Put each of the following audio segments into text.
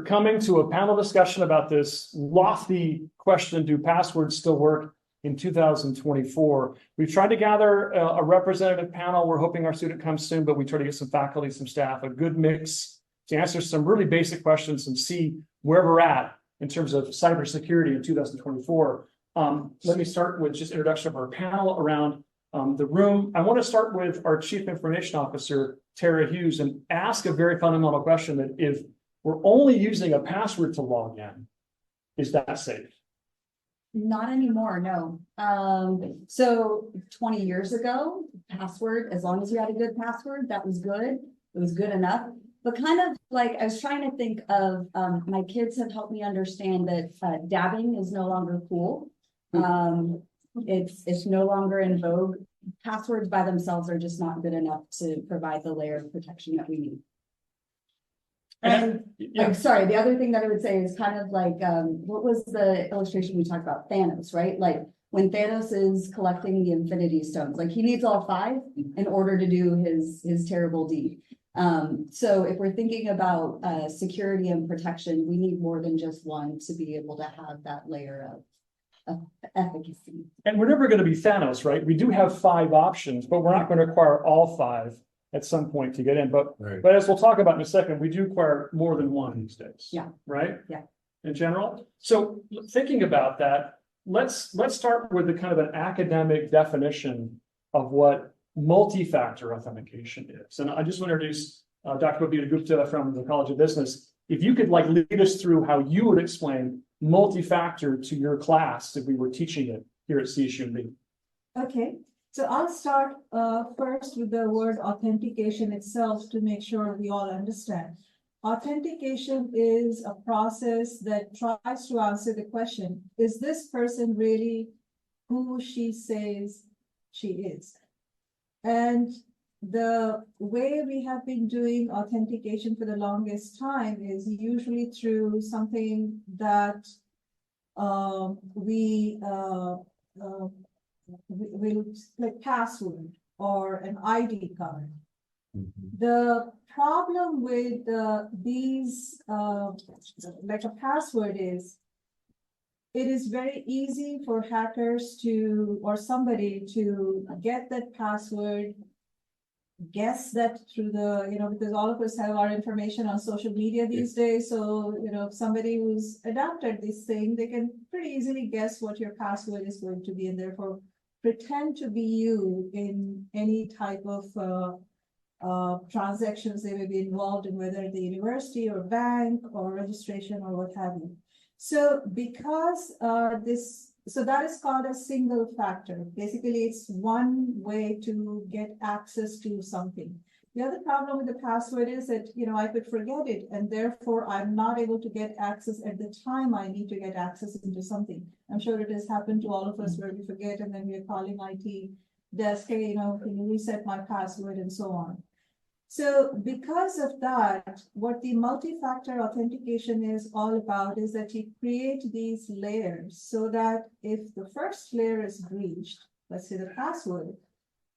coming to a panel discussion about this lofty question, do passwords still work in 2024? We've tried to gather a representative panel. We're hoping our student comes soon, but we try to get some faculty, some staff, a good mix to answer some really basic questions and see where we're at in terms of cybersecurity in 2024. Let me start with just introduction of our panel around the room. I want to start with our Chief Information Officer, Tara Hughes, and ask a very fundamental question that if we're only using a password to log in, is that safe? Not anymore, no. So 20 years ago, password, as long as you had a good password, that was good. It was good enough. But kind of like, I was trying to think of, my kids have helped me understand that dabbing is no longer cool. It's no longer in vogue. Passwords by themselves are just not good enough to provide the layer of protection that we need. And I'm sorry, the other thing that I would say is kind of like, what was the illustration we talked about? Thanos, right? Like when Thanos is collecting the Infinity Stones, like he needs all 5 in order to do his terrible deed. So if we're thinking about security and protection, we need more than just one to be able to have that layer of efficacy. And we're never going to be Thanos, right? We do have 5 options, but we're not going to acquire all 5 at some point to get in. But as we'll talk about in a second, we do acquire more than one these days. Yeah. Right? Yeah. In general. So thinking about that, let's start with the kind of an academic definition of what multi-factor authentication is. And I just want to introduce Dr. Babita Gupta from the College of Business. If you could like lead us through how you would explain multi-factor to your class if we were teaching it here at CSUMB. Okay, so I'll start first with the word authentication itself to make sure we all understand. Authentication is a process that tries to answer the question, is this person really who she says she is? And the way we have been doing authentication for the longest time is usually through something that we will like password or an ID card. The problem with these like a password is it is very easy for hackers to or somebody to get that password, guess that through the, because all of us have our information on social media these days. So, if somebody who's adapted this thing, they can pretty easily guess what your password is going to be and therefore pretend to be you in any type of transactions they may be involved in, whether at the university or bank or registration or what have you. So because so that is called a single factor. Basically, it's one way to get access to something. The other problem with the password is that, I could forget it and therefore I'm not able to get access at the time I need to get access into something. I'm sure it has happened to all of us where we forget and then we're calling IT desk, hey, can you reset my password and so on. So because of that, what the multi-factor authentication is all about is that you create these layers so that if the first layer is breached, let's say the password,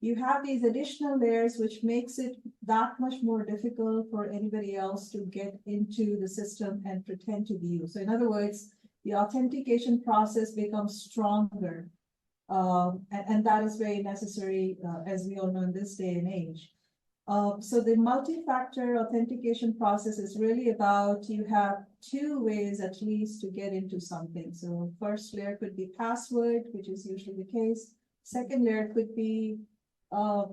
you have these additional layers, which makes it that much more difficult for anybody else to get into the system and pretend to be you. So in other words, the authentication process becomes stronger. And that is very necessary, as we all know in this day and age. So the multi-factor authentication process is really about, you have 2 ways at least to get into something. So first layer could be password, which is usually the case. Second layer could be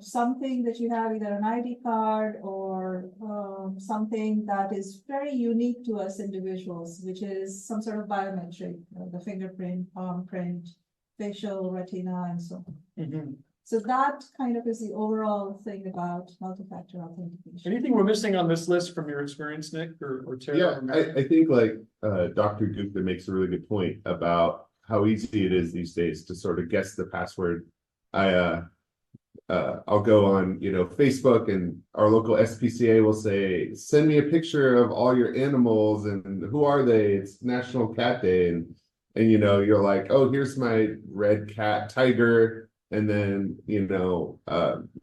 something that you have, either an ID card or something that is very unique to us individuals, which is some sort of biometric, the fingerprint, palm print, facial, retina, and so on. So that kind of is the overall thing about multi-factor authentication. Anything we're missing on this list from your experience, Nick or Tara? Yeah, I think like Dr. Gupta makes a really good point about how easy it is these days to sort of guess the password. I'll go on, Facebook, and our local SPCA will say, send me a picture of all your animals and who are they? It's National Cat Day. And you're like, oh, here's my red cat, Tiger. And then,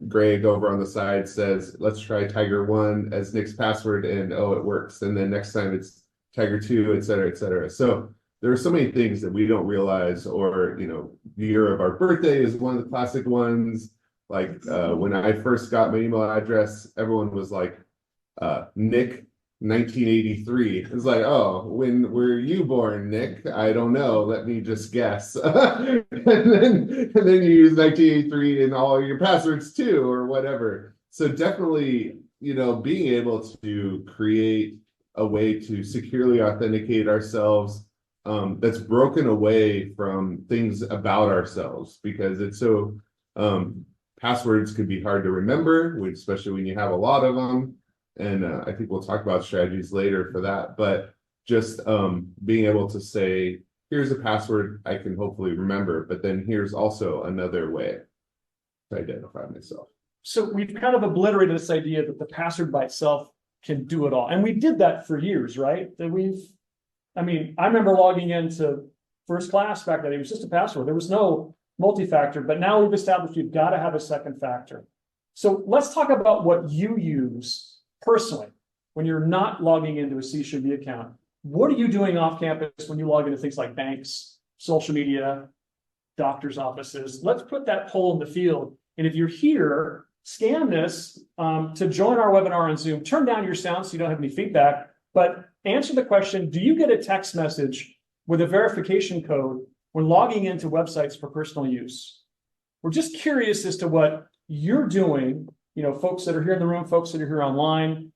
Greg over on the side says, let's try Tiger 1 as Nick's password. And oh, it works. And then next time it's Tiger 2, et cetera, et cetera. So there are so many things that we don't realize, or, the year of our birthday is one of the classic ones. Like when I first got my email address, everyone was like, Nick 1983. It's like, oh, when were you born, Nick? I don't know. Let me just guess. and then you use 1983 in all your passwords too, or whatever. So definitely, being able to create a way to securely authenticate ourselves that's broken away from things about ourselves, because it's so passwords can be hard to remember, especially when you have a lot of them. And I think we'll talk about strategies later for that. But just being able to say, here's a password I can hopefully remember, but then here's also another way to identify myself. So we've kind of obliterated this idea that the password by itself can do it all. And we did that for years, right? I remember logging into first class back then. It was just a password. There was no multi-factor, but now we've established you've got to have a second factor. So let's talk about what you use personally when you're not logging into a CSUB account. What are you doing off campus when you log into things like banks, social media, doctor's offices? Let's put that poll in the field. And if you're here, scan this to join our webinar on Zoom. Turn down your sound so you don't have any feedback, but answer the question, do you get a text message with a verification code when logging into websites for personal use? We're just curious as to what you're doing, folks that are here in the room, folks that are here online,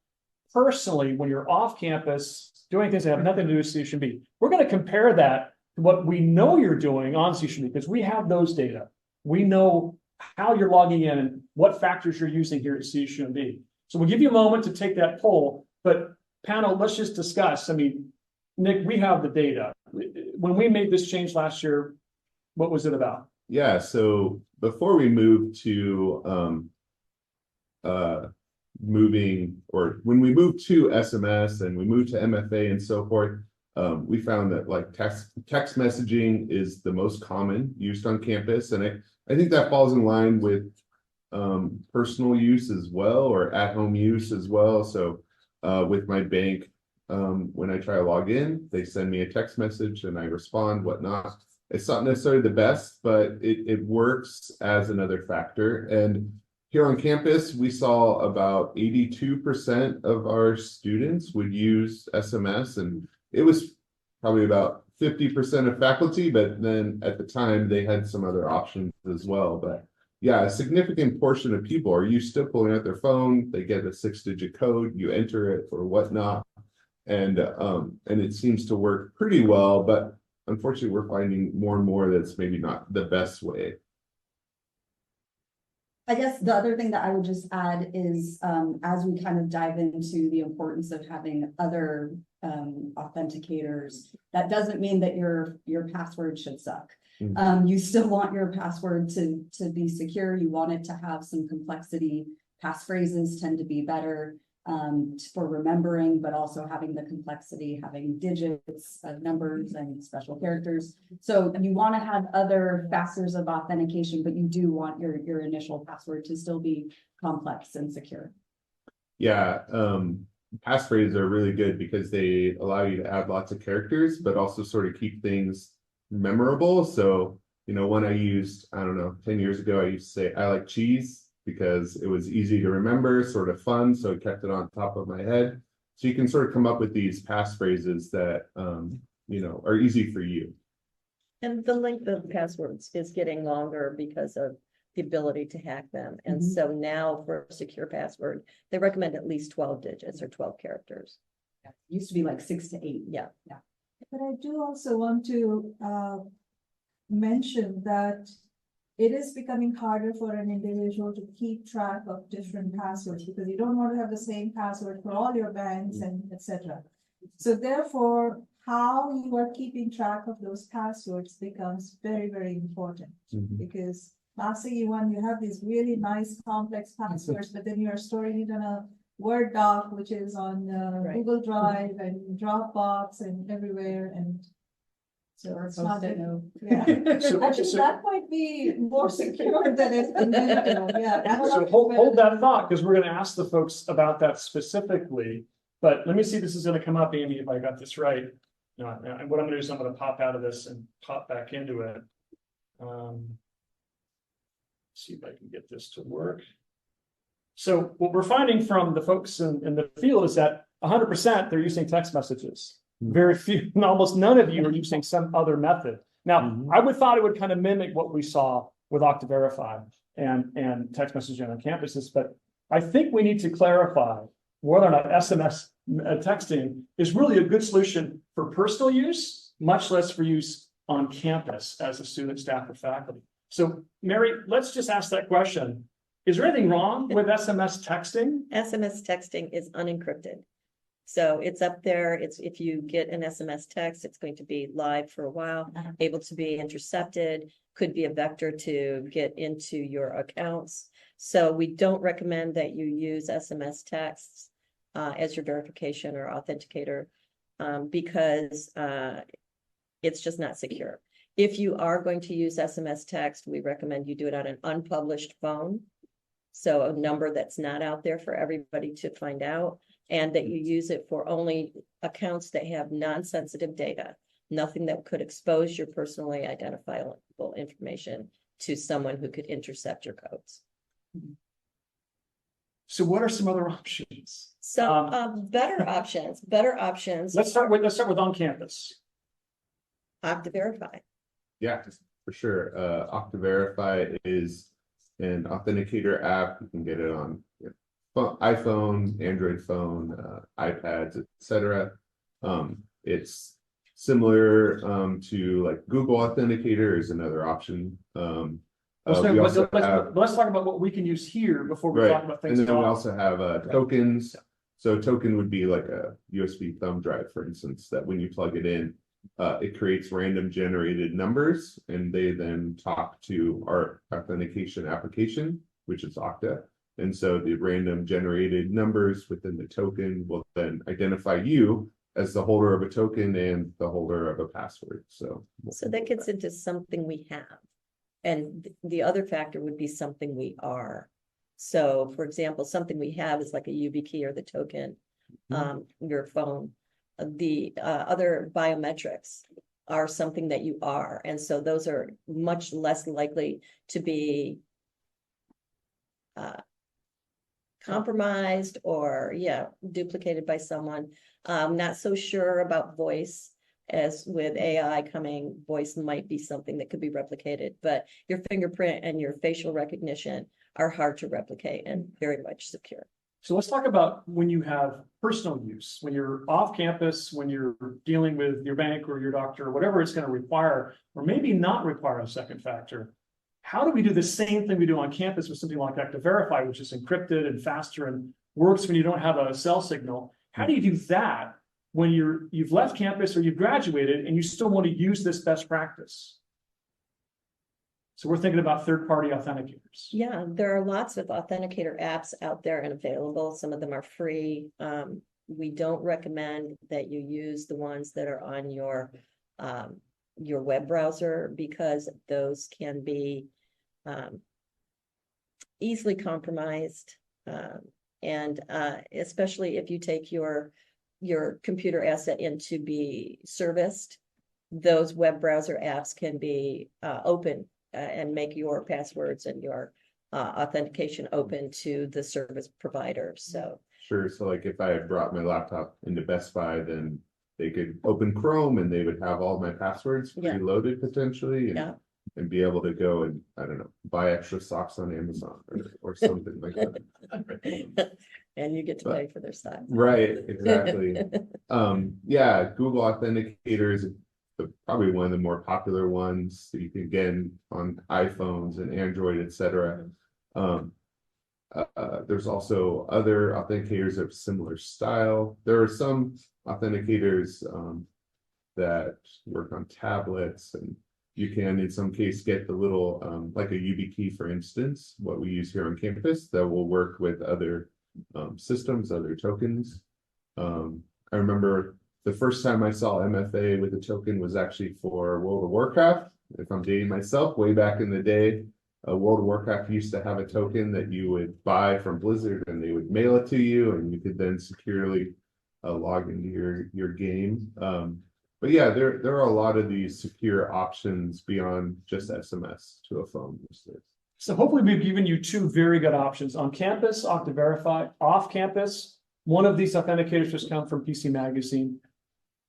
personally, when you're off campus, doing things that have nothing to do with CSUB. We're going to compare that to what we know you're doing on CSUB, because we have those data. We know how you're logging in and what factors you're using here at CSUB. So we'll give you a moment to take that poll, but panel, let's just discuss. Nick, we have the data. When we made this change last year, what was it about? Yeah, so before we moved to when we moved to SMS and we moved to MFA and so forth, we found that like text messaging is the most common used on campus. And I think that falls in line with personal use as well, or at-home use as well. So with my bank, when I try to log in, they send me a text message and I respond, whatnot. It's not necessarily the best, but it works as another factor. And here on campus, we saw about 82% of our students would use SMS, and it was probably about 50% of faculty, but then at the time they had some other options as well. But yeah, a significant portion of people are used to pulling out their phone, they get a 6-digit code, you enter it or whatnot, and it seems to work pretty well, but unfortunately we're finding more and more that's maybe not the best way. I guess the other thing that I would just add is as we kind of dive into the importance of having other authenticators, that doesn't mean that your password should suck. Mm-hmm. You still want your password to be secure. You want it to have some complexity. Passphrases tend to be better for remembering, but also having the complexity, having digits, numbers, and special characters. So you want to have other factors of authentication, but you do want your initial password to still be complex and secure. Yeah, passphrases are really good because they allow you to add lots of characters, but also sort of keep things memorable. So, when I used, 10 years ago, I used to say, I like cheese, because it was easy to remember, sort of fun, so it kept it on top of my head. So you can sort of come up with these passphrases that, are easy for you. And the length of passwords is getting longer because of the ability to hack them. And mm-hmm. So now for a secure password, they recommend at least 12 digits or 12 characters. It used to be like 6 to 8. Yeah. But I do also want to mention that it is becoming harder for an individual to keep track of different passwords, because you don't want to have the same password for all your banks and etc. So therefore, how you are keeping track of those passwords becomes very, very important. Mm-hmm. Because last thing you want, you have these really nice complex passwords, but then you are storing it in a Word doc, which is on Google Drive and Dropbox and everywhere, and so it's not that I think that might be more secure than it. Yeah. So hold that thought, because we're going to ask the folks about that specifically. But let me see if this is gonna come up, Amy, if I got this right. No, and what I'm gonna do is I'm gonna pop out of this and pop back into it. See if I can get this to work. So what we're finding from the folks in the field is that 100% they're using text messages. Very few, almost none of you are using some other method. Now, I would thought it would kind of mimic what we saw with Okta and text messaging on campuses, but I think we need to clarify whether or not SMS texting is really a good solution for personal use, much less for use on campus as a student, staff, or faculty. So, Mary, let's just ask that question. Is there anything wrong with SMS texting? SMS texting is unencrypted. So it's up there. It's if you get an SMS text, it's going to be live for a while, able to be intercepted, could be a vector to get into your accounts. So we don't recommend that you use SMS texts as your verification or authenticator because it's just not secure. If you are going to use SMS text, we recommend you do it on an unpublished phone. So a number that's not out there for everybody to find out, and that you use it for only accounts that have non-sensitive data, nothing that could expose your personally identifiable information to someone who could intercept your codes. So what are some other options? So better options. Let's start with on campus. Okta Verify. Yeah, for sure. Okta Verify is an authenticator app. You can get it on iPhone, Android phone, iPads, etc. It's similar to like Google Authenticator is another option. Let's talk about what we can use here before we talk about things. And then we also have tokens. So token would be like a USB thumb drive, for instance, that when you plug it in, it creates random generated numbers, and they then talk to our authentication application, which is Okta. And so the random generated numbers within the token will then identify you as the holder of a token and the holder of a password. So that gets into something we have. And the other factor would be something we are. So for example, something we have is like a YubiKey or the token, your phone. The other biometrics are something that you are. And so those are much less likely to be compromised or duplicated by someone. Not so sure about voice, as with AI coming, voice might be something that could be replicated, but your fingerprint and your facial recognition are hard to replicate and very much secure. So let's talk about when you have personal use, when you're off campus, when you're dealing with your bank or your doctor or whatever it's going to require, or maybe not require a second factor. How do we do the same thing we do on campus with something like Okta Verify, which is encrypted and faster and works when you don't have a cell signal? How do you do that when you've left campus or you've graduated and you still want to use this best practice? So we're thinking about third-party authenticators. Yeah, there are lots of authenticator apps out there and available. Some of them are free. We don't recommend that you use the ones that are on your web browser, because those can be easily compromised. And especially if you take your computer asset in to be serviced, those web browser apps can be open and make your passwords and your authentication open to the service provider. So sure. So like if I had brought my laptop into Best Buy, then they could open Chrome and they would have all my passwords preloaded potentially, and be able to go and, I don't know, buy extra socks on Amazon or something like that. And you get to pay for their socks. Right, exactly. Google Authenticator is probably one of the more popular ones that you can get on iPhones and Android, etc. There's also other authenticators of similar style. There are some authenticators that work on tablets, and you can in some case get the little like a YubiKey, for instance, what we use here on campus, that will work with other systems, other tokens. I remember the first time I saw MFA with a token was actually for World of Warcraft. If I'm dating myself, way back in the day, World of Warcraft used to have a token that you would buy from Blizzard, and they would mail it to you, and you could then securely log into your game. But yeah, there are a lot of these secure options beyond just SMS to a phone these days. So hopefully we've given you two very good options. On campus, Okta Verify. Off campus, one of these authenticators just come from PC Magazine.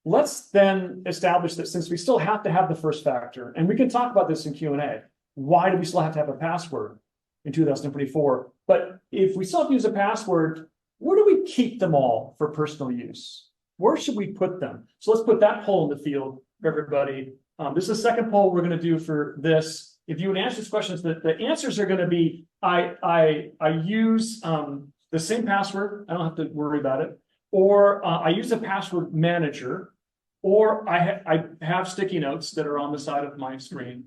Let's then establish that since we still have to have the first factor, and we can talk about this in Q&A, why do we still have to have a password in 2024? But if we still have to use a password, where do we keep them all for personal use? Where should we put them? So let's put that poll in the field for everybody. This is the second poll we're going to do for this. If you would answer these questions, the answers are going to be, I use the same password. I don't have to worry about it. Or I use a password manager, or I have sticky notes that are on the side of my screen,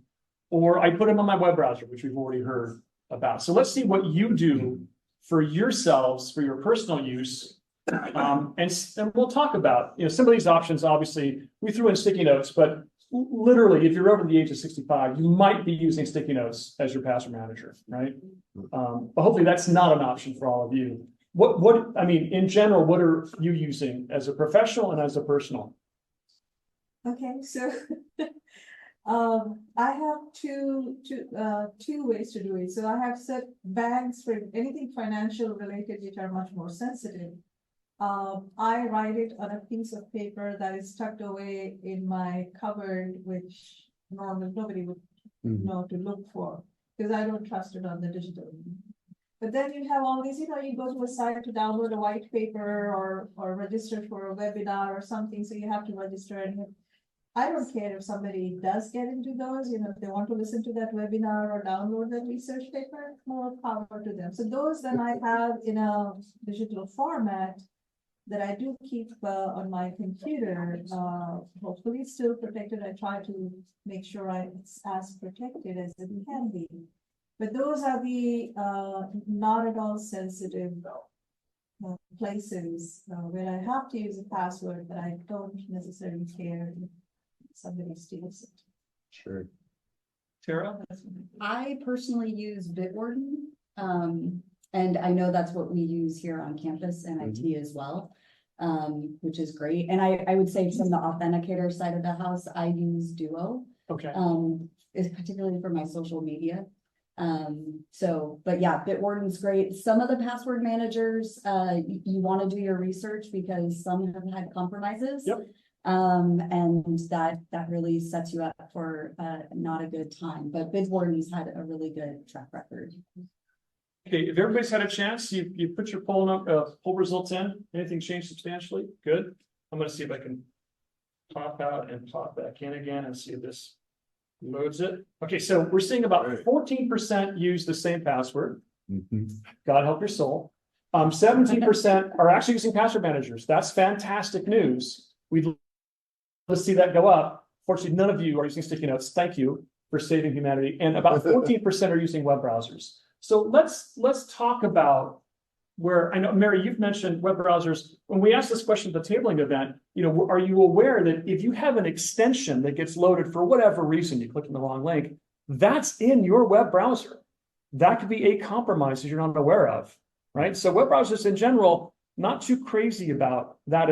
or I put them on my web browser, which we've already heard about. So let's see what you do for yourselves, for your personal use. And we'll talk about, some of these options. Obviously, we threw in sticky notes, but literally, if you're over the age of 65, you might be using sticky notes as your password manager, right? But hopefully that's not an option for all of you. In general, what are you using as a professional and as a personal? Okay, so I have two ways to do it. So I have set bags for anything financial related, which are much more sensitive. I write it on a piece of paper that is tucked away in my cupboard, which normally nobody would know to look for, because I don't trust it on the digital. But then you have all these, you go to a site to download a white paper or register for a webinar or something, so you have to register. And I don't care if somebody does get into those, if they want to listen to that webinar or download that research paper, more power to them. So those then I have in a digital format that I do keep on my computer, hopefully still protected. I try to make sure it's as protected as it can be. But those are the not at all sensitive places where I have to use a password, but I don't necessarily care if somebody steals it. Sure. Tara? I personally use Bitwarden, and I know that's what we use here on campus and IT as well, which is great. And I would say from the authenticator side of the house, I use Duo. Okay. Is particularly for my social media. But yeah, Bitwarden's great. Some of the password managers, you want to do your research because some have had compromises. Yep. And that really sets you up for not a good time. But Bitwarden's had a really good track record. Okay, if everybody's had a chance, you put your poll results in. Anything changed substantially? Good. I'm going to see if I can pop out and pop back in again and see if this loads it. Okay, so we're seeing about 14% use the same password. God help your soul. 17% are actually using password managers. That's fantastic news. Let's see that go up. Fortunately, none of you are using sticky notes. Thank you for saving humanity. And about 14% are using web browsers. So let's talk about where, I know, Mary, you've mentioned web browsers. When we asked this question at the tabling event, are you aware that if you have an extension that gets loaded for whatever reason, you click on the wrong link, that's in your web browser. That could be a compromise that you're not aware of, right? So web browsers in general, not too crazy about that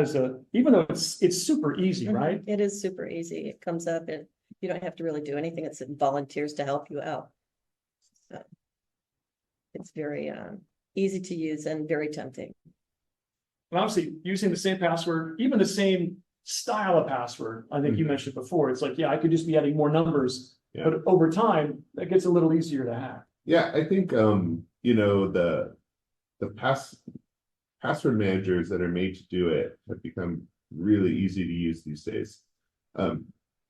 even though it's super easy, right? It is super easy. It comes up and you don't have to really do anything. It volunteers to help you out. So it's very easy to use and very tempting. And obviously, using the same password, even the same style of password, I think you mentioned before. It's like, I could just be adding more numbers, but over time, that gets a little easier to hack. Yeah, I think the password managers that are made to do it have become really easy to use these days.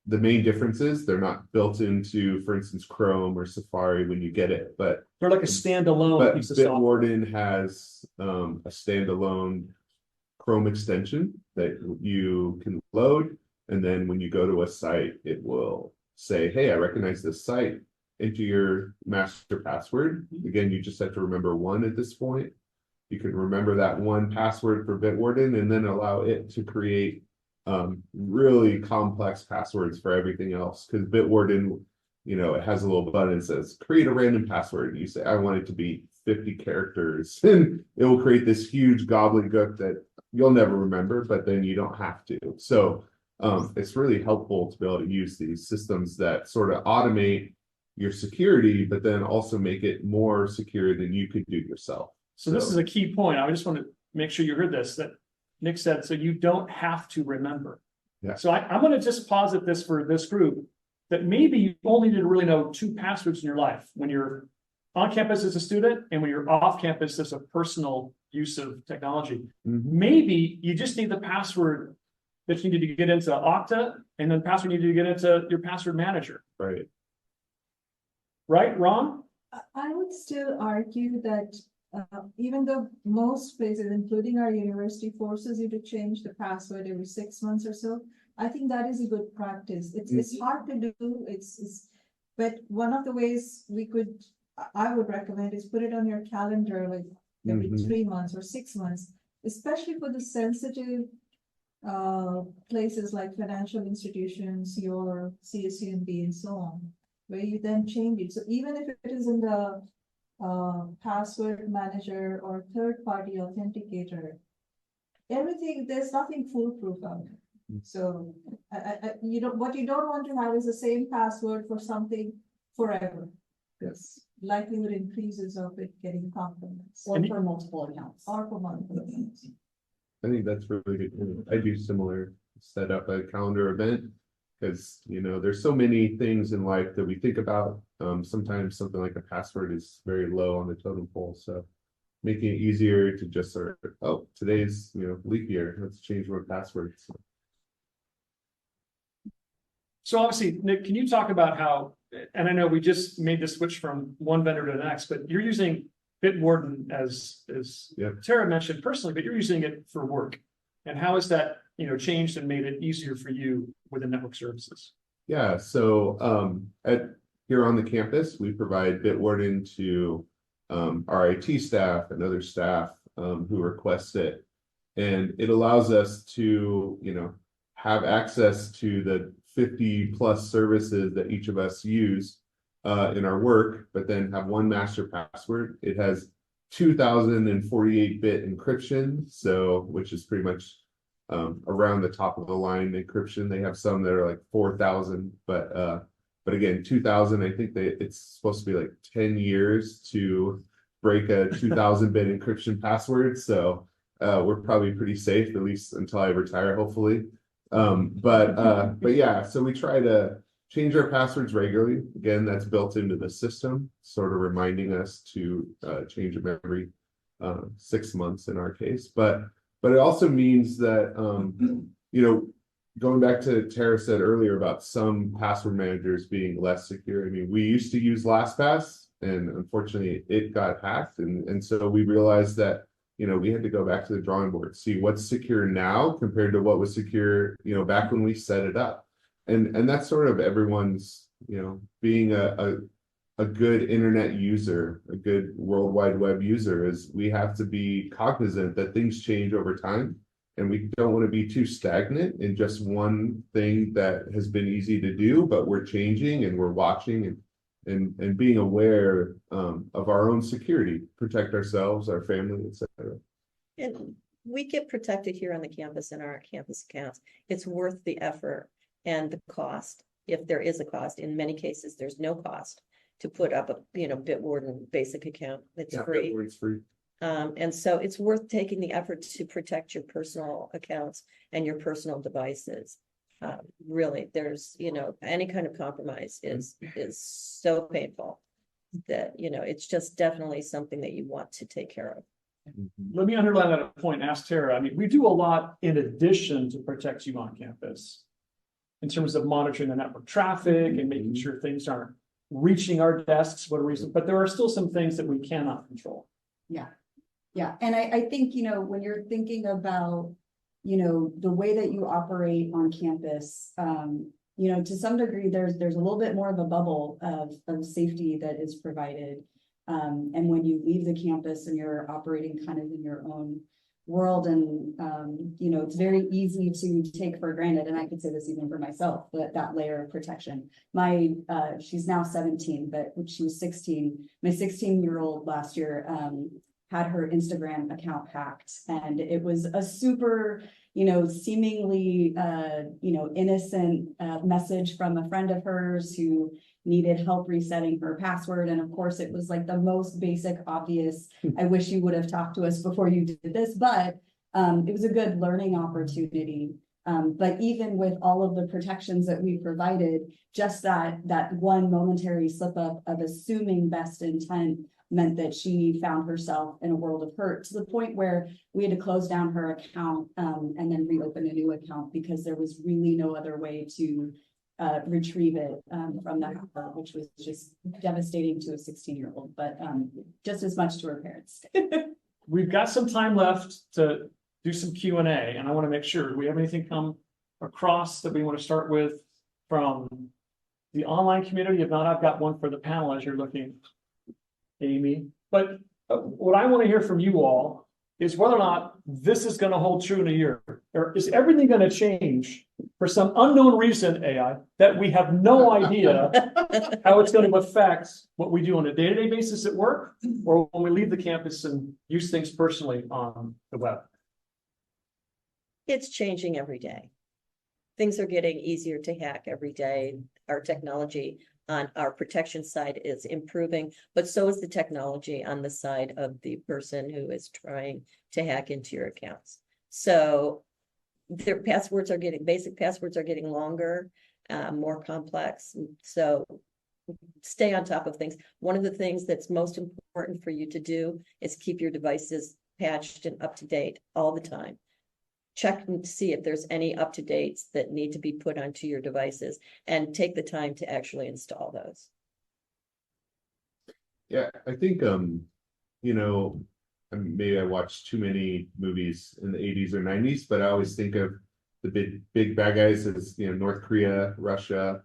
The main difference is they're not built into, for instance, Chrome or Safari when you get it, but they're like a standalone piece of software. Bitwarden has a standalone Chrome extension that you can load, and then when you go to a site, it will say, "Hey, I recognize this site. Enter your master password." Again, you just have to remember one at this point. You can remember that one password for Bitwarden, and then allow it to create really complex passwords for everything else. Because Bitwarden, it has a little button that says create a random password. You say, I want it to be 50 characters, and it will create this huge gobbledygook that you'll never remember, but then you don't have to. So it's really helpful to be able to use these systems that sort of automate your security, but then also make it more secure than you could do yourself. So this is a key point. I just want to make sure you heard this, that Nick said, so you don't have to remember. Yeah. So I'm going to just posit this for this group, that maybe you only need to really know 2 passwords in your life when you're on campus as a student and when you're off campus as a personal use of technology. Maybe you just need the password that you need to get into Okta, and then password you need to get into your password manager. Right. Right? Wrong? I would still argue that even though most places, including our university, forces you to change the password every 6 months or so, I think that is a good practice. It's hard to do. But one of the ways I would recommend is put it on your calendar like every 3 months or 6 months, especially for the sensitive places like financial institutions, your CSUMB and so on, where you then change it. So even if it is in the password manager or third-party authenticator, there's nothing foolproof out there. So what you don't want to have is the same password for something forever. Yes. Likelihood increases of it getting compromised. Or for multiple accounts. Or for multiple accounts. I think that's really good. I do similar, set up a calendar event, because there's so many things in life that we think about. Sometimes something like a password is very low on the totem pole. So making it easier to just sort of, today's leap year, let's change my password. So obviously, Nick, can you talk about how, and I know we just made the switch from one vendor to the next, but you're using Bitwarden as Tara mentioned personally, but you're using it for work. And how has that changed and made it easier for you with the network services? Yeah, so here on the campus, we provide Bitwarden to our IT staff and other staff who request it. And it allows us to, have access to the 50 plus services that each of us use in our work, but then have one master password. It has 2048-bit encryption, which is pretty much around the top of the line encryption. They have some that are like 4,000, but again, 2,000. I think it's supposed to be like 10 years to break a 2,000-bit encryption password. So we're probably pretty safe, at least until I retire, hopefully. But yeah, so we try to change our passwords regularly. Again, that's built into the system, sort of reminding us to change them every 6 months in our case. But it also means that, going back to Tara said earlier about some password managers being less secure. I mean, we used to use LastPass, and unfortunately it got hacked. And so we realized that, we had to go back to the drawing board, see what's secure now compared to what was secure, back when we set it up. And that's sort of everyone's, being a good internet user, a good World Wide Web user, is we have to be cognizant that things change over time, and we don't want to be too stagnant in just one thing that has been easy to do, but we're changing and we're watching and being aware of our own security, protect ourselves, our family, etc. And we get protected here on the campus in our campus accounts. It's worth the effort and the cost. If there is a cost, in many cases, there's no cost to put up a Bitwarden basic account. It's free. Bitwarden's free. And so it's worth taking the effort to protect your personal accounts and your personal devices. Really, there's, any kind of compromise is so painful that, it's just definitely something that you want to take care of. Let me underline that point, ask Tara. I mean, we do a lot in addition to protect you on campus in terms of monitoring the network traffic and making sure things aren't reaching our desks for a reason, but there are still some things that we cannot control. Yeah. And I think, when you're thinking about the way that you operate on campus, to some degree, there's a little bit more of a bubble of safety that is provided. And when you leave the campus and you're operating kind of in your own world, and you know, it's very easy to take for granted, and I could say this even for myself, but that layer of protection. My she's now 17, but when she was 16, my 16-year-old last year had her Instagram account hacked, and it was a super, you know, seemingly you know, innocent message from a friend of hers who needed help resetting her password. And of course, it was like the most basic, obvious, I wish you would have talked to us before you did this, but it was a good learning opportunity. But even with all of the protections that we provided, just that one momentary slip up of assuming best intent meant that she found herself in a world of hurt, to the point where we had to close down her account and then reopen a new account, because there was really no other way to retrieve it from the hacker, which was just devastating to a 16-year-old, but just as much to her parents. We've got some time left to do some Q&A, and I want to make sure, do we have anything come across that we want to start with from the online community? If not, I've got one for the panel as you're looking, Amy. But what I want to hear from you all is whether or not this is going to hold true in a year, or is everything going to change for some unknown reason, AI, that we have no idea how it's going to affect what we do on a day-to-day basis at work, or when we leave the campus and use things personally on the web? It's changing every day. Things are getting easier to hack every day. Our technology on our protection side is improving, but so is the technology on the side of the person who is trying to hack into your accounts. So their passwords are getting, basic passwords are getting longer, more complex. So stay on top of things. One of the things that's most important for you to do is keep your devices patched and up to date all the time. Check and see if there's any up-to-dates that need to be put onto your devices, and take the time to actually install those. Yeah, I think, you know, maybe I watched too many movies in the 80s or 90s, but I always think of the big bad guys as, you know, North Korea, Russia,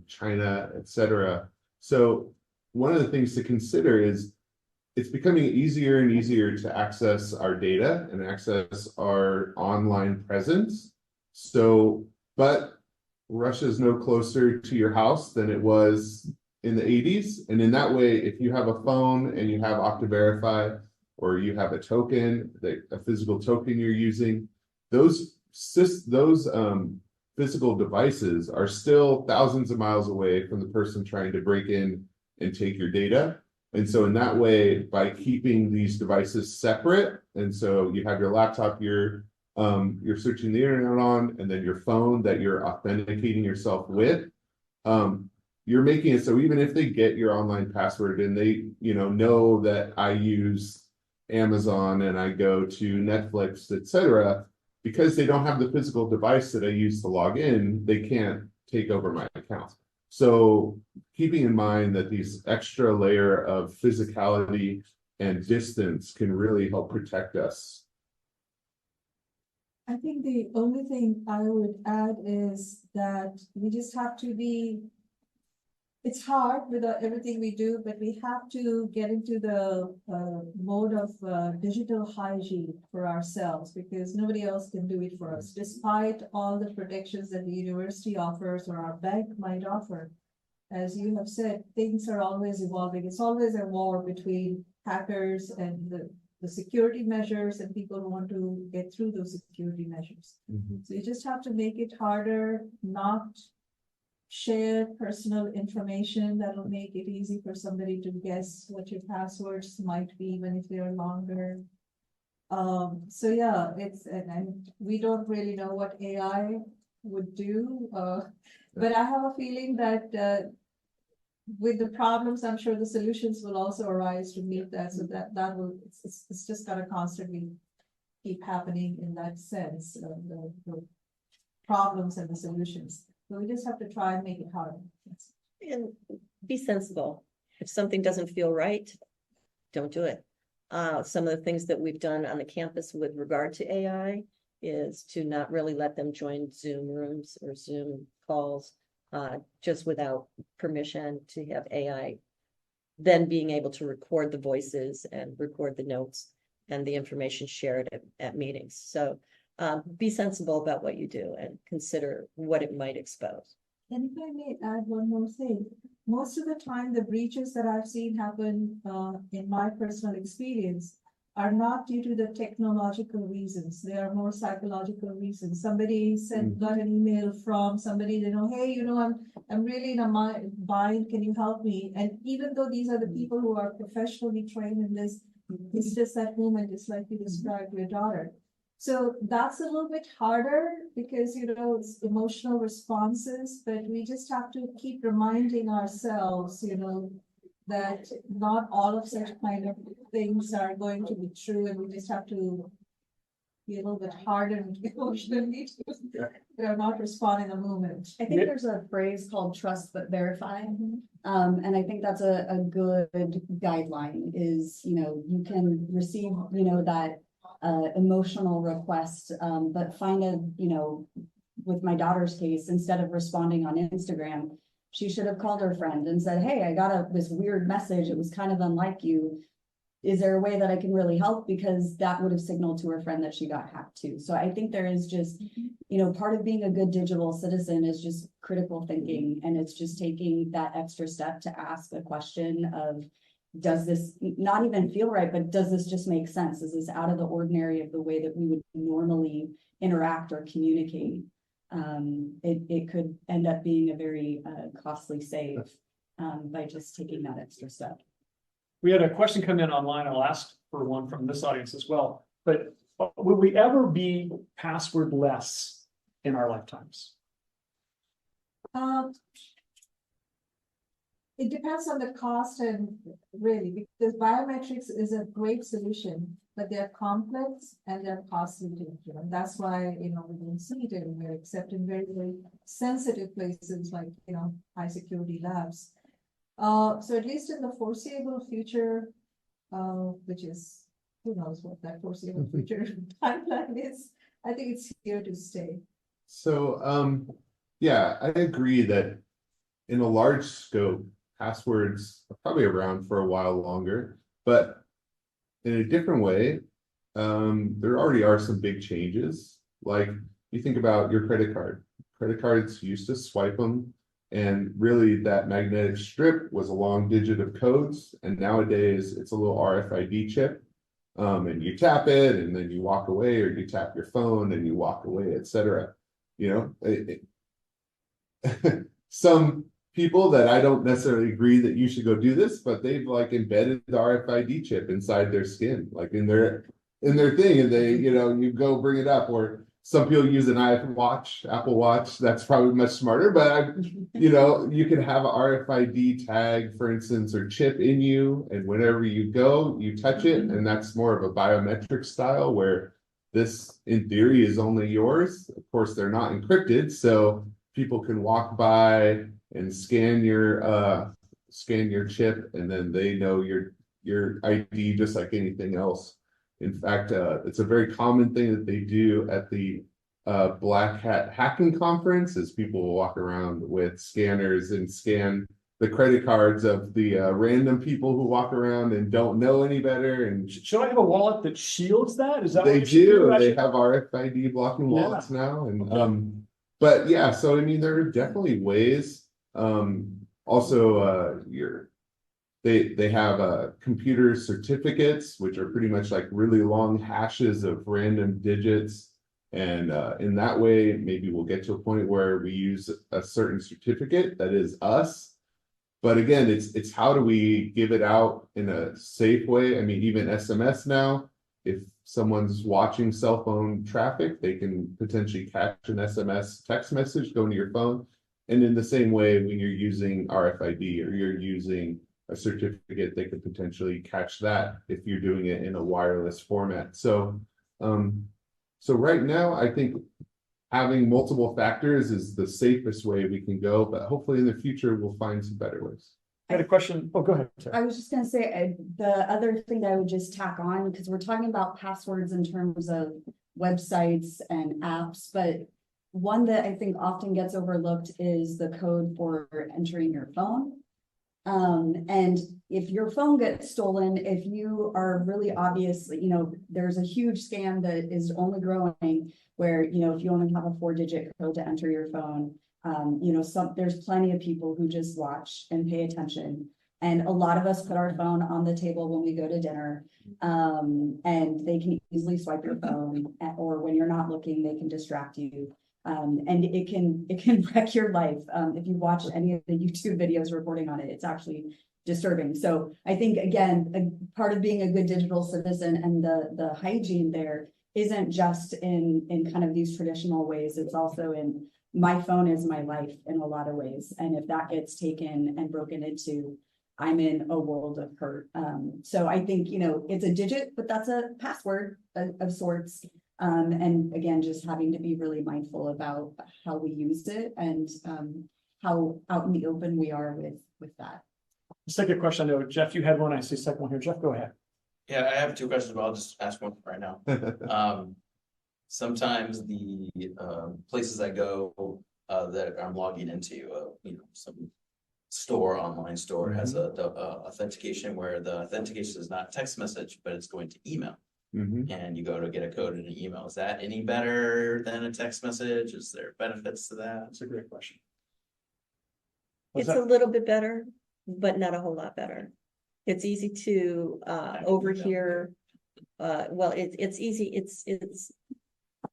China, etc. So one of the things to consider is it's becoming easier and easier to access our data and access our online presence. So, but Russia is no closer to your house than it was in the 80s. And in that way, if you have a phone and you have Okta Verify, or you have a token, a physical token you're using, those physical devices are still thousands of miles away from the person trying to break in and take your data. And so in that way, by keeping these devices separate, and so you have your laptop you're searching the internet on, and then your phone that you're authenticating yourself with, you're making it so even if they get your online password and they, you know that I use Amazon and I go to Netflix, etc., because they don't have the physical device that I use to log in, they can't take over my account. So keeping in mind that these extra layer of physicality and distance can really help protect us. I think the only thing I would add is that we just have to be, it's hard with everything we do, but we have to get into the mode of digital hygiene for ourselves, because nobody else can do it for us. Despite all the protections that the university offers or our bank might offer, as you have said, things are always evolving. It's always a war between hackers and the security measures and people who want to get through those security measures. Mm-hmm. So you just have to make it harder, not share personal information that'll make it easy for somebody to guess what your passwords might be, even if they're longer. So yeah, and we don't really know what AI would do, but I have a feeling that with the problems, I'm sure the solutions will also arise to meet that. So that will, it's just gotta constantly keep happening in that sense, the problems and the solutions. So we just have to try and make it harder. And be sensible. If something doesn't feel right, don't do it. Some of the things that we've done on the campus with regard to AI is to not really let them join Zoom rooms or Zoom calls just without permission, to have AI then being able to record the voices and record the notes and the information shared at meetings. So be sensible about what you do and consider what it might expose. And if I may add one more thing, most of the time, the breaches that I've seen happen in my personal experience are not due to the technological reasons. They are more psychological reasons. Somebody got an email from somebody, hey, I'm really in a bind. Can you help me? And even though these are the people who are professionally trained in this, it's just that moment, just like you described your daughter. So that's a little bit harder because, it's emotional responses, but we just have to keep reminding ourselves, that not all of such kind of things are going to be true, and we just have to be a little bit hardened emotionally to not respond in the moment. I think there's a phrase called trust but verify. And I think that's a good guideline is, you can receive, that emotional request, but find with my daughter's case, instead of responding on Instagram, she should have called her friend and said, hey, I got this weird message. It was kind of unlike you. Is there a way that I can really help? Because that would have signaled to her friend that she got hacked too. So I think there is just, part of being a good digital citizen is just critical thinking. And it's just taking that extra step to ask a question of, does this not even feel right, but does this just make sense? Is this out of the ordinary of the way that we would normally interact or communicate? It could end up being a very costly save by just taking that extra step. We had a question come in online. I'll ask for one from this audience as well. But will we ever be passwordless in our lifetimes? It depends on the cost and really, because biometrics is a great solution, but they're complex and they're costly to implement. That's why, we don't see it everywhere, except in very, very sensitive places like, high security labs. So at least in the foreseeable future, which is, who knows what that foreseeable future timeline is, I think it's here to stay. So, yeah, I agree that in a large scope, passwords are probably around for a while longer, but in a different way, there already are some big changes. Like you think about your credit card. Credit cards used to swipe them, and really that magnetic strip was a long digit of codes, and nowadays it's a little RFID chip. And you tap it and then you walk away, or you tap your phone and you walk away, etc. Some people that I don't necessarily agree that you should go do this, but they've like embedded the RFID chip inside their skin, like in their thing, and they, you go bring it up. Or some people use an Apple Watch. That's probably much smarter, but you can have an RFID tag, for instance, or chip in you, and whenever you go, you touch it, and that's more of a biometric style where this, in theory, is only yours. Of course, they're not encrypted, so people can walk by and scan your chip, and then they know your ID just like anything else. In fact, it's a very common thing that they do at the Black Hat Hacking Conference, is people will walk around with scanners and scan the credit cards of the random people who walk around and don't know any better. And should I have a wallet that shields that? Is that they what do? They have RFID blocking wallets now, and but yeah, so I mean, there are definitely ways. Also, they have computer certificates, which are pretty much like really long hashes of random digits. And in that way, maybe we'll get to a point where we use a certain certificate that is us. But again, it's how do we give it out in a safe way? I mean, even SMS now, if someone's watching cell phone traffic, they can potentially catch an SMS text message going to your phone. And in the same way, when you're using RFID or you're using a certificate, they could potentially catch that if you're doing it in a wireless format. So, so right now, I think having multiple factors is the safest way we can go, but hopefully in the future, we'll find some better ways. I had a question. Oh, go ahead, Sarah. I was just going to say the other thing that I would just tack on, because we're talking about passwords in terms of websites and apps, but one that I think often gets overlooked is the code for entering your phone. And if your phone gets stolen, if you are really obviously, there's a huge scam that is only growing where, if you only have a 4-digit code to enter your phone, there's plenty of people who just watch and pay attention. And a lot of us put our phone on the table when we go to dinner, and they can easily swipe your phone, or when you're not looking, they can distract you. And it can wreck your life. If you watch any of the YouTube videos reporting on it, it's actually disturbing. So I think, again, a part of being a good digital citizen and the hygiene there isn't just in kind of these traditional ways. It's also in my phone is my life in a lot of ways. And if that gets taken and broken into, I'm in a world of hurt. So I think, it's a digit, but that's a password of sorts. And again, just having to be really mindful about how we used it and how out in the open we are with that. Second question, I know, Jeff, you had one. I see a second one here. Jeff, go ahead. Yeah, I have 2 questions, but I'll just ask one right now. Sometimes the places I go that I'm logging into, some online store has a authentication where the authentication is not text message, but it's going to email. And you go to get a code in an email. Is that any better than a text message? Is there benefits to that? That's a great question. It's a little bit better, but not a whole lot better. It's easy to overhear. Well, it's easy. It's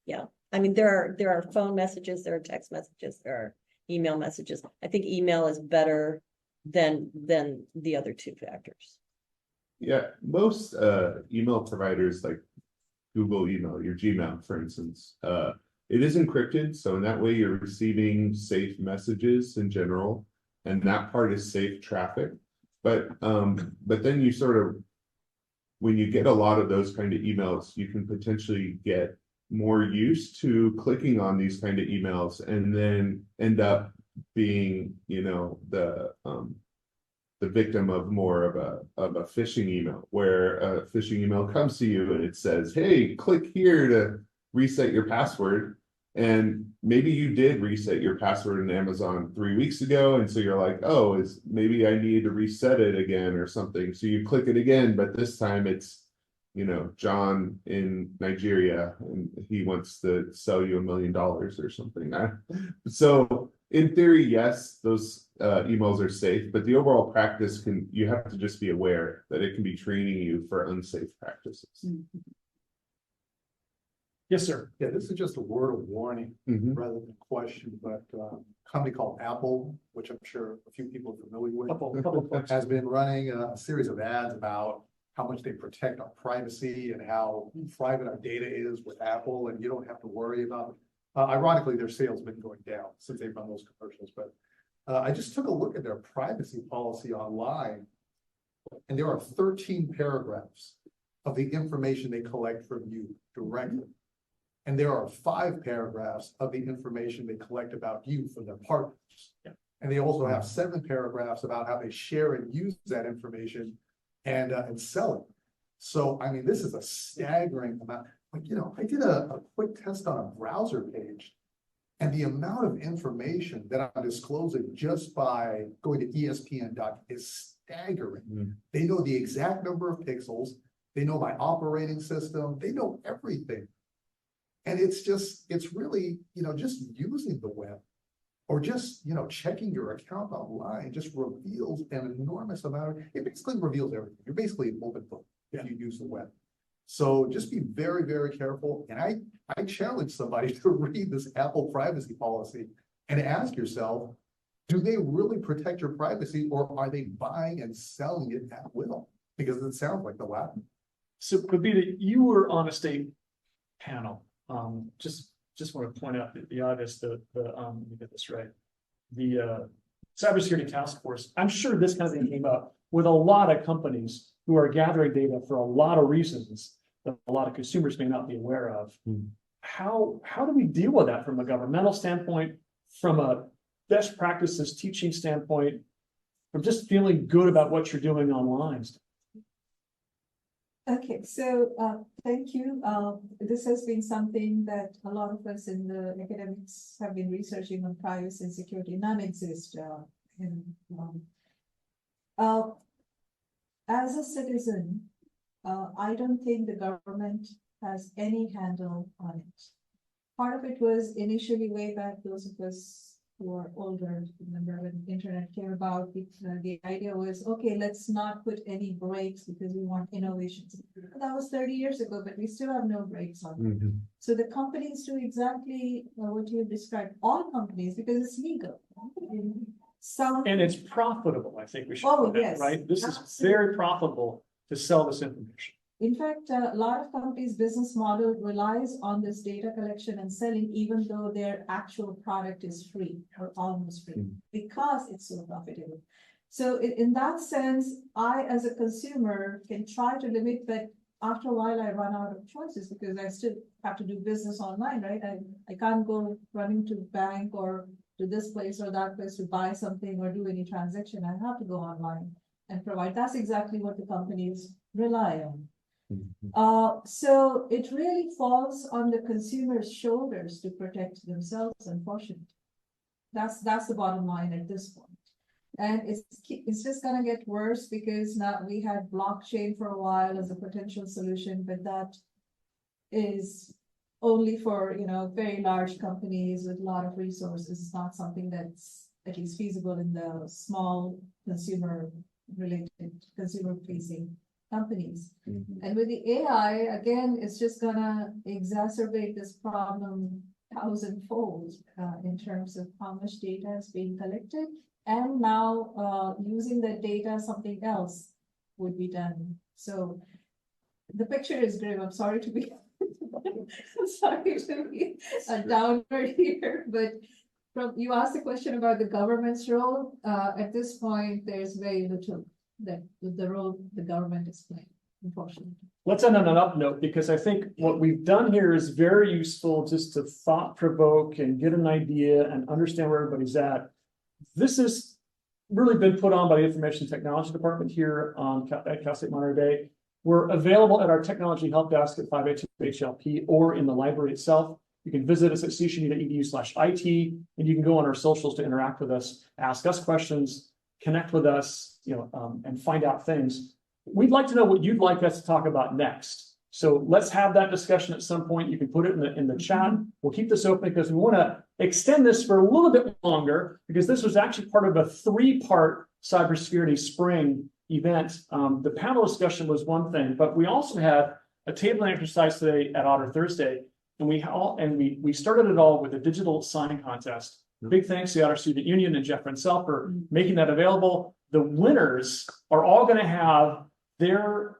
yeah. I mean, there are phone messages, there are text messages, there are email messages. I think email is better than the other 2 factors. Yeah, most email providers like Google email, your Gmail, for instance, it is encrypted. So in that way, you're receiving safe messages in general, and that part is safe traffic. But then you sort of, when you get a lot of those kind of emails, you can potentially get more used to clicking on these kind of emails and then end up being, the victim of more of a phishing email, where a phishing email comes to you and it says, hey, click here to reset your password. And maybe you did reset your password in Amazon 3 weeks ago. And so you're like, oh, maybe I need to reset it again or something. So you click it again, but this time it's, John in Nigeria, and he wants to sell you $1 million or something. So in theory, yes, those emails are safe, but the overall practice you have to just be aware that it can be training you for unsafe practices. Yes, sir. Yeah, this is just a word of warning rather than a question, but a company called Apple, which I'm sure a few people are familiar with, Couple folks. has been running a series of ads about how much they protect our privacy and how private our data is with Apple, and you don't have to worry about it. Ironically, their sales have been going down since they've run those commercials, but I just took a look at their privacy policy online, and there are 13 paragraphs of the information they collect from you directly. And there are 5 paragraphs of the information they collect about you from their partners. Yeah. And they also have 7 paragraphs about how they share and use that information and sell it. So, I mean, this is a staggering amount. Like, I did a quick test on a browser page, and the amount of information that I'm disclosing just by going to ESPN.com is staggering. They know the exact number of pixels. They know my operating system. They know everything. And it's really, just using the web or just, checking your account online just reveals an enormous amount. It basically reveals everything. You're basically an open book if you use the web. So just be very, very careful. And I challenge somebody to read this Apple privacy policy and ask yourself, do they really protect your privacy, or are they buying and selling it at will? Because it sounds like the latter. So, Babita, you were on a state panel. Just want to point out the obvious, let me get this right. The cybersecurity task force, I'm sure this kind of thing came up with a lot of companies who are gathering data for a lot of reasons that a lot of consumers may not be aware of. How do we deal with that from a governmental standpoint, from a best practices teaching standpoint, from just feeling good about what you're doing online? Okay, so thank you. This has been something that a lot of us in the academics have been researching on privacy and security. None exist As a citizen, I don't think the government has any handle on it. Part of it was initially way back, those of us who are older, remember when the internet came about, the idea was, okay, let's not put any brakes because we want innovations. That was 30 years ago, but we still have no brakes on it. So the companies do exactly what you described, all companies, because it's legal. And it's profitable, I think we should. Oh, put it, yes, right? This is absolutely. very profitable to sell this information. In fact, a lot of companies' business model relies on this data collection and selling, even though their actual product is free or almost free, because it's so profitable. So in that sense, I, as a consumer, can try to limit, but after a while I run out of choices because I still have to do business online, right? I can't go running to bank or to this place or that place to buy something or do any transaction. I have to go online and provide. That's exactly what the companies rely on. So it really falls on the consumer's shoulders to protect themselves, unfortunately. That's the bottom line at this point. And it's just gonna get worse because now we had blockchain for a while as a potential solution, but that is only for, very large companies with a lot of resources. It's not something that's at least feasible in the small consumer-facing companies. And with the AI, again, it's just gonna exacerbate this problem 1,000-fold in terms of how much data is being collected. And now using the data, something else would be done. So the picture is grim. I'm sorry to be a downer here, but you asked the question about the government's role. At this point, there's very little that the role the government is playing, unfortunately. Let's end on an up note, because I think what we've done here is very useful just to thought provoke and get an idea and understand where everybody's at. This has really been put on by the Information Technology Department here at Cal State Monterey Bay. We're available at our technology help desk at 582-HLP or in the library itself. You can visit us at csu.edu/IT, and you can go on our socials to interact with us, ask us questions, connect with us, and find out things. We'd like to know what you'd like us to talk about next. So let's have that discussion at some point. You can put it in the chat. We'll keep this open because we want to extend this for a little bit longer, because this was actually part of a 3-part cybersecurity spring event. The panel discussion was one thing, but we also had a tabling exercise today at Otter Thursday, and we started it all with a digital sign contest. Big thanks to the Otter Student Union and Jeff Rensell for making that available. The winners are all going to have their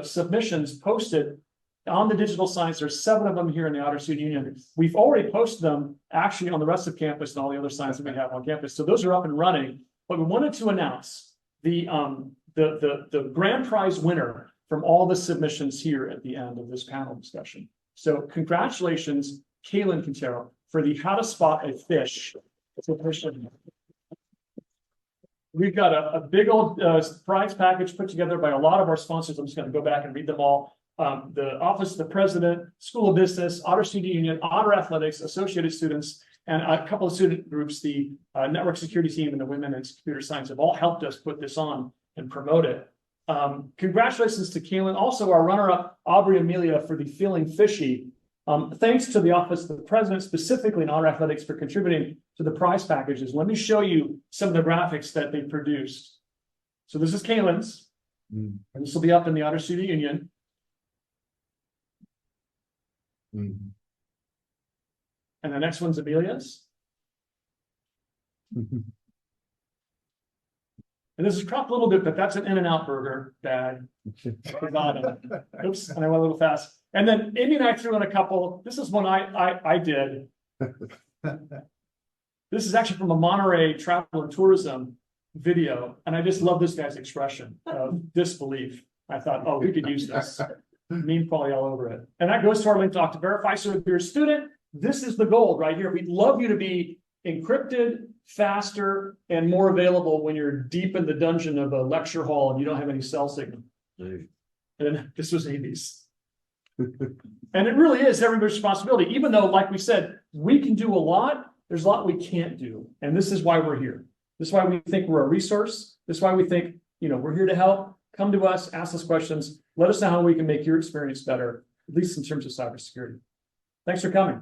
submissions posted on the digital signs. There's 7 of them here in the Otter Student Union. We've already posted them actually on the rest of campus and all the other signs that we have on campus. So those are up and running. But we wanted to announce the grand prize winner from all the submissions here at the end of this panel discussion. So congratulations, Kaylin Quintero, for the How to Spot a Fish submission. We've got a big old prize package put together by a lot of our sponsors. I'm just going to go back and read them all. The Office of the President, School of Business, Otter Student Union, Otter Athletics, Associated Students, and a couple of student groups, the Network Security Team and the Women in Computer Science, have all helped us put this on and promote it. Congratulations to Kaylin. Also, our runner-up, Aubrey Amelia, for the Feeling Fishy. Thanks to the Office of the President, specifically in Otter Athletics, for contributing to the prize packages. Let me show you some of the graphics that they produced. So this is Kaylin's, and this will be up in the Otter Student Union. And the next one's Amelia's. And this is cropped a little bit, but that's an In-N-Out burger bag. Oops, and I went a little fast. And then Amy and I threw in a couple. This is one I did. This is actually from a Monterey travel and tourism video. And I just love this guy's expression of disbelief. I thought, oh, we could use this. Meme probably all over it. And that goes to our link to verify. So if you're a student, this is the gold right here. We'd love you to be encrypted, faster, and more available when you're deep in the dungeon of a lecture hall and you don't have any cell signal. And this was Amy's. And it really is everybody's responsibility, even though, like we said, we can do a lot, there's a lot we can't do. And this is why we're here. This is why we think we're a resource. This is why we think, we're here to help. Come to us, ask us questions. Let us know how we can make your experience better, at least in terms of cybersecurity. Thanks for coming.